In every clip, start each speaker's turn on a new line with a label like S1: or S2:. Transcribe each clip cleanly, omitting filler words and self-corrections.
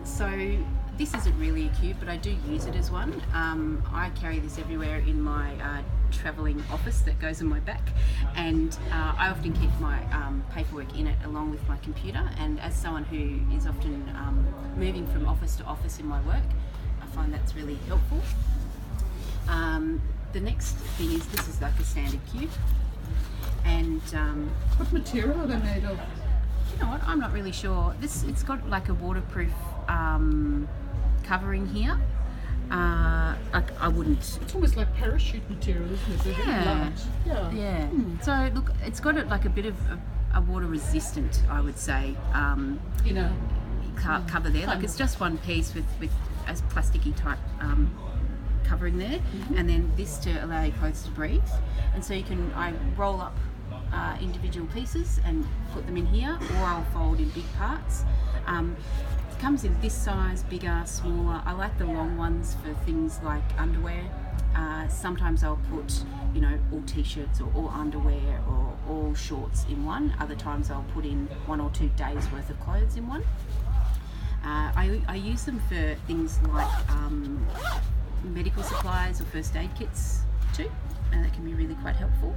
S1: So this isn't really a cube, but I do use it as one. I carry this everywhere in my travelling office that goes on my back, and I often keep my paperwork in it along with my computer. And as someone who is often moving from office to office in my work, I find that's really helpful. The next thing is, this is like a standard cube, and
S2: what material are they made of?
S1: you know what, I'm not really sure. It's got like a waterproof covering here. I wouldn't.
S2: It's almost like parachute material, isn't it? They're very light. Yeah.
S1: Yeah. So look, it's got like a bit of a water resistant, I would say, cover there. Like it's just one piece with a plasticky type covering there, and then this to allow your clothes to breathe. And so I roll up individual pieces and put them in here, or I'll fold in big parts. It comes in this size, bigger, smaller. I like the long ones for things like underwear. Sometimes I'll put, all t-shirts or all underwear or all shorts in one. Other times I'll put in 1 or 2 days worth of clothes in one. I use them for things like medical supplies or first aid kits too, and that can be really quite helpful.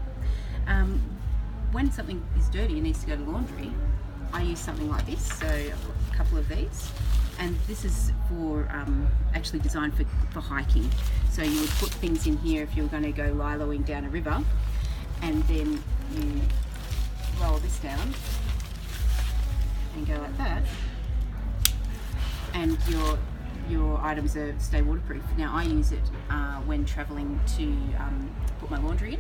S1: When something is dirty and needs to go to laundry, I use something like this. So I've got a couple of these, and this is for actually designed for hiking. So you would put things in here if you were going to go liloing down a river, and then you roll this down and go like that, and your items stay waterproof. Now I use it when travelling to put my laundry in,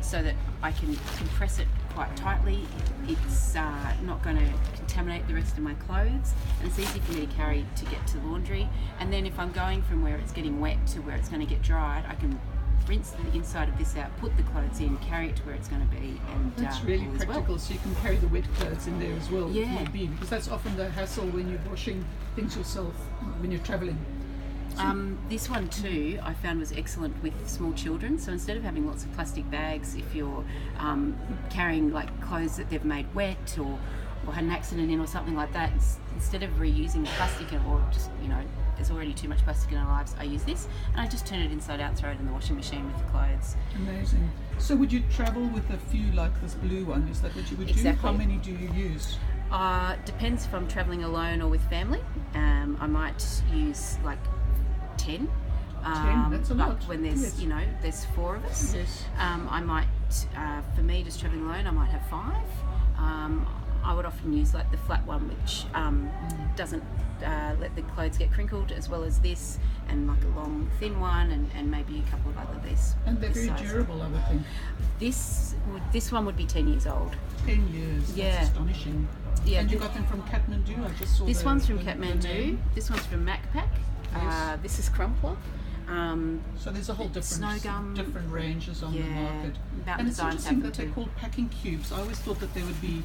S1: so that I can compress it quite tightly. It's not going to contaminate the rest of my clothes, and it's easy for me to carry to get to laundry. And then if I'm going from where it's getting wet to where it's going to get dried, I can rinse the inside of this out, put the clothes in, carry it to where it's going to be, and
S2: that's really practical.
S1: well.
S2: So you can carry the wet clothes in there as well.
S1: Yeah.
S2: Because that's often the hassle when you're washing things yourself when you're travelling.
S1: This one too I found was excellent with small children. So instead of having lots of plastic bags, if you're carrying like clothes that they've made wet or had an accident in or something like that, instead of reusing the plastic or just, there's already too much plastic in our lives, I use this, and I just turn it inside out, throw it in the washing machine with the clothes.
S2: Amazing. So would you travel with a few like this blue one? Is that what you would do? How many do you use?
S1: Depends if I'm travelling alone or with family. I might use like 10.
S2: 10, that's a lot.
S1: When there's, there's 4 of us.
S2: Yes.
S1: I might, for me, just travelling alone, I might have 5. I would often use like the flat one, which doesn't let the clothes get crinkled, as well as this, and like a long thin one, and maybe a couple of other these.
S2: And they're very durable, I would think.
S1: This one would be 10 years old.
S2: 10 years.
S1: Yeah.
S2: That's astonishing.
S1: Yeah.
S2: And you got them from Kathmandu? I just saw
S1: this one's from Kathmandu. This one's from Macpac.
S2: Yes.
S1: This is Crumpler.
S2: So there's a whole different ranges on the market.
S1: And
S2: it's interesting that they're called packing cubes. I always thought that they would be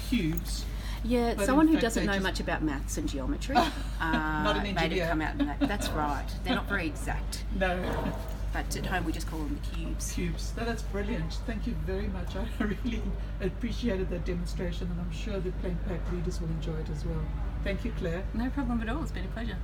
S2: cubes.
S1: Yeah, someone who doesn't know much about maths and geometry
S2: not an engineer.
S1: made it come out in that. That's right. They're not very exact.
S2: No.
S1: But at home we just call them the cubes.
S2: Cubes. That's brilliant. Thank you very much. I really appreciated that demonstration, and I'm sure the plain pack readers will enjoy it as well. Thank you, Claire.
S1: No problem at all. It's been a pleasure.